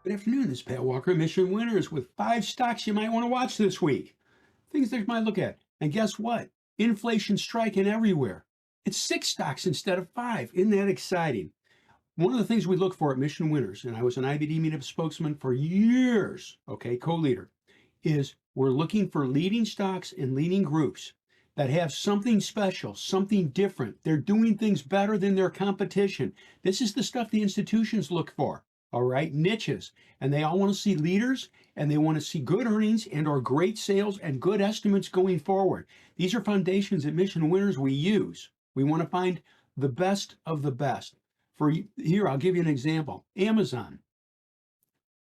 Good afternoon, this is Pat Walker, Mission Winners, with 5 stocks you might want to watch this week. Things that you might look at. And guess what? Inflation striking everywhere. It's 6 stocks instead of 5. Isn't that exciting? One of the things we look for at Mission Winners, and I was an IBD meetup spokesman for years, okay, co-leader, is we're looking for leading stocks and leading groups that have something special, something different. They're doing things better than their competition. This is the stuff the institutions look for. All right, niches, and they all want to see leaders, and they want to see good earnings and or great sales and good estimates going forward. These are foundations at Mission Winners we use. We want to find the best of the best. For here, I'll give you an example. Amazon.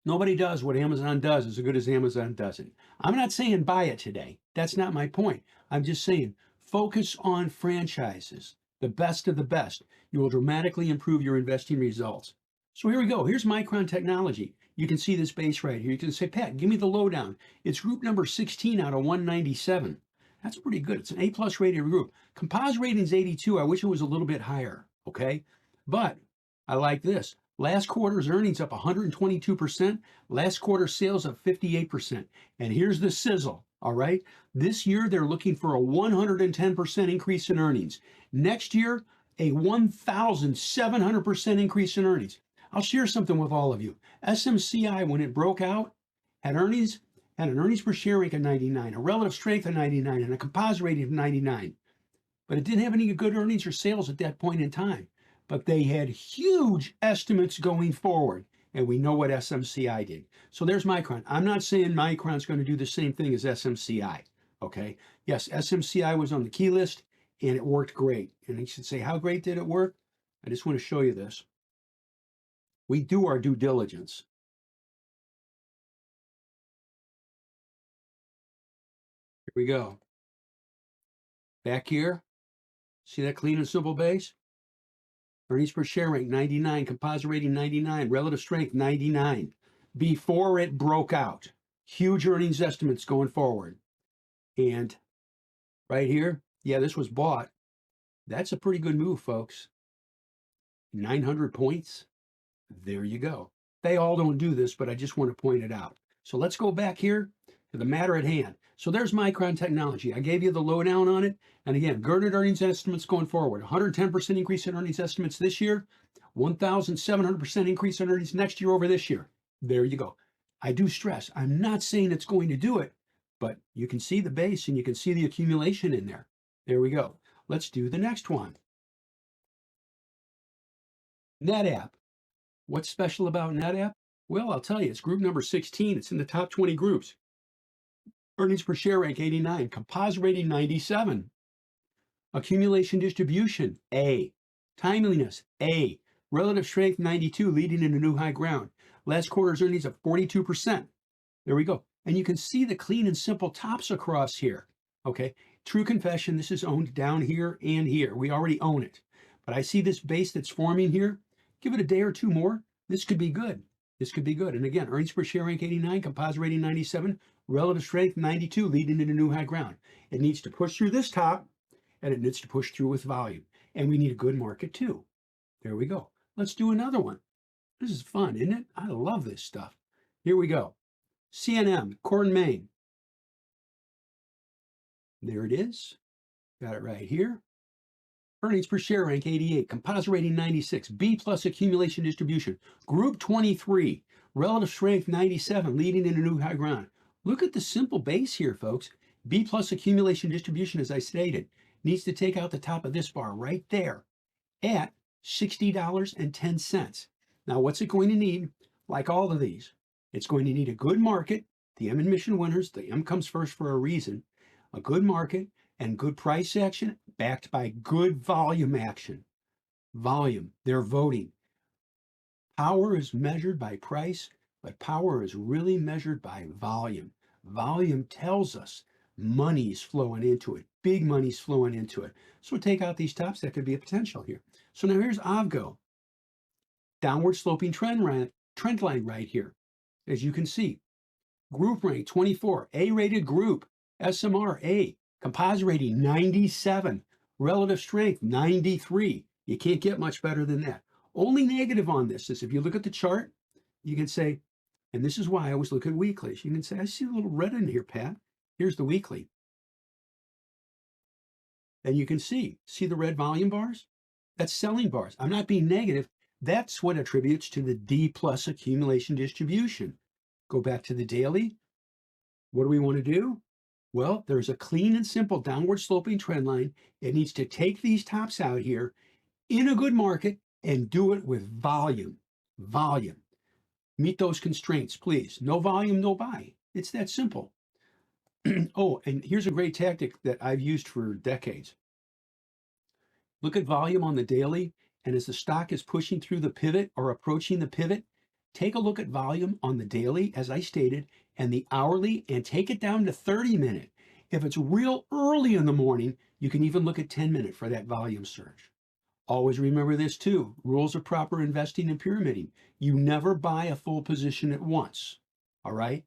Nobody does what Amazon does as good as Amazon does it. I'm not saying buy it today. That's not my point. I'm just saying focus on franchises, the best of the best. You will dramatically improve your investing results. So here we go. Here's Micron Technology. You can see this base right here. You can say, Pat, give me the lowdown. It's group number 16 out of 197. That's pretty good. It's an A+ rated group. Composite rating is 82. I wish it was a little bit higher, okay? But I like this. Last quarter's earnings up 122%. Last quarter sales up 58%. And here's the sizzle, all right? This year, they're looking for a 110% increase in earnings. Next year, a 1,700% increase in earnings. I'll share something with all of you. SMCI, when it broke out, had an earnings per share rank of 99, a relative strength of 99, and a composite rating of 99. But it didn't have any good earnings or sales at that point in time. But they had huge estimates going forward, and we know what SMCI did. So there's Micron. I'm not saying Micron's going to do the same thing as SMCI, okay? Yes, SMCI was on the key list, and it worked great. And you should say, how great did it work? I just want to show you this. We do our due diligence. Here we go. Back here, see that clean and simple base? Earnings per share rank 99, composite rating 99, relative strength 99. Before it broke out, huge earnings estimates going forward. And right here, yeah, this was bought. That's a pretty good move, folks. 900 points. There you go. They all don't do this, but I just want to point it out. So let's go back here to the matter at hand. So there's Micron Technology. I gave you the lowdown on it. And again, girded earnings estimates going forward. 110% increase in earnings estimates this year. 1,700% increase in earnings next year over this year. There you go. I do stress, I'm not saying it's going to do it, but you can see the base and you can see the accumulation in there. There we go. Let's do the next one. NetApp. What's special about NetApp? Well, I'll tell you, it's group number 16. It's in the top 20 groups. Earnings per share rank 89. Composite rating 97. Accumulation distribution, A. Timeliness, A. Relative strength 92, leading into new high ground. Last quarter's earnings of 42%. There we go. And you can see the clean and simple tops across here. Okay. True confession, this is owned down here and here. We already own it. But I see this base that's forming here. Give it a day or two more. This could be good. This could be good. And again, earnings per share rank 89, composite rating 97, relative strength 92, leading into new high ground. It needs to push through this top, and it needs to push through with volume. And we need a good market too. There we go. Let's do another one. This is fun, isn't it? I love this stuff. Here we go. CNM, Core and Main. There it is. Got it right here. Earnings per share rank 88, composite rating 96, B plus accumulation distribution, group 23, relative strength 97, leading into new high ground. Look at the simple base here, folks. B plus accumulation distribution, as I stated, needs to take out the top of this bar right there at $60.10. Now, what's it going to need? Like all of these, it's going to need a good market. The M in Mission Winners, the M comes first for a reason. A good market and good price action backed by good volume action. Volume, they're voting. Power is measured by price, but power is really measured by volume. Volume tells us money's flowing into it. Big money's flowing into it. So take out these tops, that could be a potential here. So now here's Avgo. Downward sloping trend line right here. As you can see, group rank 24, A-rated group, SMR A, composite rating 97, relative strength 93. You can't get much better than that. Only negative on this is if you look at the chart, you can say And this is why I always look at weeklies. You can say, I see a little red in here, Pat. Here's the weekly. And you can see the red volume bars? That's selling bars. I'm not being negative. That's what attributes to the D plus accumulation distribution. Go back to the daily. What do we want to do? Well, there's a clean and simple downward sloping trend line. It needs to take these tops out here in a good market and do it with volume. Volume. Meet those constraints, please. No volume, no buy. It's that simple. Oh, and here's a great tactic that I've used for decades. Look at volume on the daily, and as the stock is pushing through the pivot or approaching the pivot, take a look at volume on the daily, as I stated, and the hourly, and take it down to 30-minute. If it's real early in the morning, you can even look at 10-minute for that volume surge. Always remember this too, rules of proper investing and pyramiding. You never buy a full position at once, all right?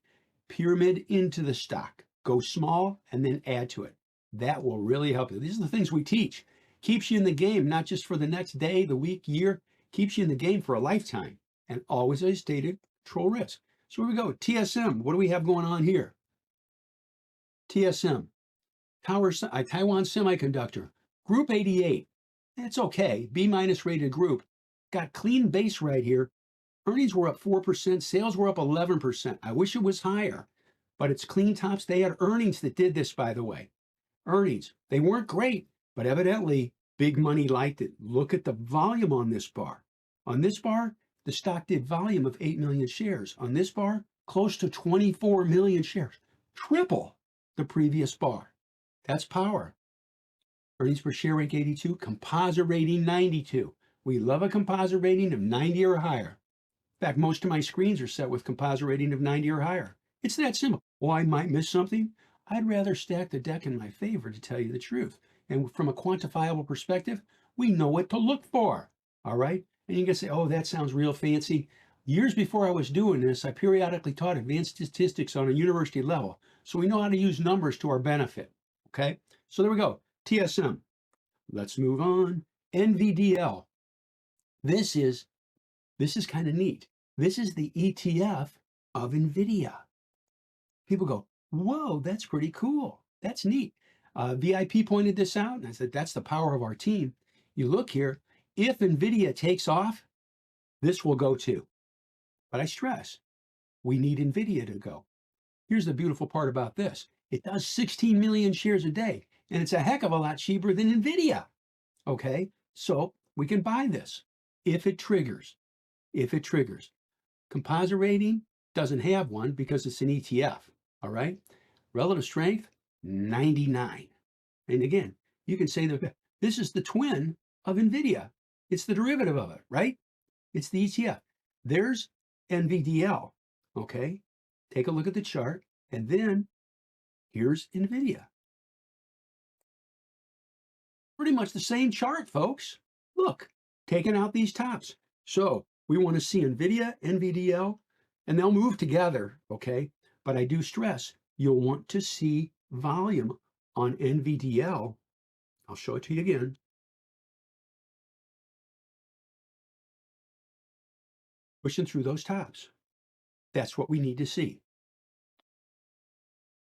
Pyramid into the stock. Go small and then add to it. That will really help you. These are the things we teach. Keeps you in the game, not just for the next day, the week, year. Keeps you in the game for a lifetime. And always, as I stated, control risk. So here we go. TSM, what do we have going on here? TSM, Taiwan Semiconductor, Group 88. It's okay, B- rated group. Got clean base right here. Earnings were up 4%, sales were up 11%. I wish it was higher, but it's clean tops. They had earnings that did this, by the way. Earnings, they weren't great, but evidently big money liked it. Look at the volume on this bar. On this bar, the stock did volume of 8 million shares. On this bar, close to 24 million shares. Triple the previous bar. That's power. Earnings per share rank 82, composite rating 92. We love a composite rating of 90 or higher. In fact, most of my screens are set with composite rating of 90 or higher. It's that simple. Oh, I might miss something. I'd rather stack the deck in my favor, to tell you the truth. And from a quantifiable perspective, we know what to look for. All right? And you can say, oh, that sounds real fancy. Years before I was doing this, I periodically taught advanced statistics on a university level. So we know how to use numbers to our benefit. Okay? So there we go. TSM. Let's move on. NVDL. This is kind of neat. This is the ETF of NVIDIA. People go, whoa, that's pretty cool. That's neat. VIP pointed this out, and I said, that's the power of our team. You look here, if NVIDIA takes off, this will go too. But I stress, we need NVIDIA to go. Here's the beautiful part about this. It does 16 million shares a day, and it's a heck of a lot cheaper than NVIDIA. Okay, so we can buy this if it triggers. If it triggers. Composite rating doesn't have one because it's an ETF. All right. Relative strength, 99. And again, you can say that this is the twin of NVIDIA. It's the derivative of it, right? It's the ETF. There's NVDL. Okay. Take a look at the chart. And then here's NVIDIA. Pretty much the same chart, folks. Look, taking out these tops. So we want to see NVIDIA, NVDL, and they'll move together, okay? But I do stress, you'll want to see volume on NVDL. I'll show it to you again. Pushing through those tops. That's what we need to see.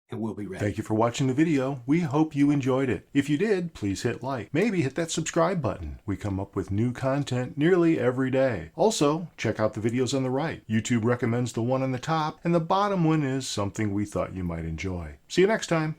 And we'll be ready. Thank you for watching the video. We hope you enjoyed it. If you did, please hit like. Maybe hit that subscribe button. We come up with new content nearly every day. Also, check out the videos on the right. YouTube recommends the one on the top, and the bottom one is something we thought you might enjoy. See you next time.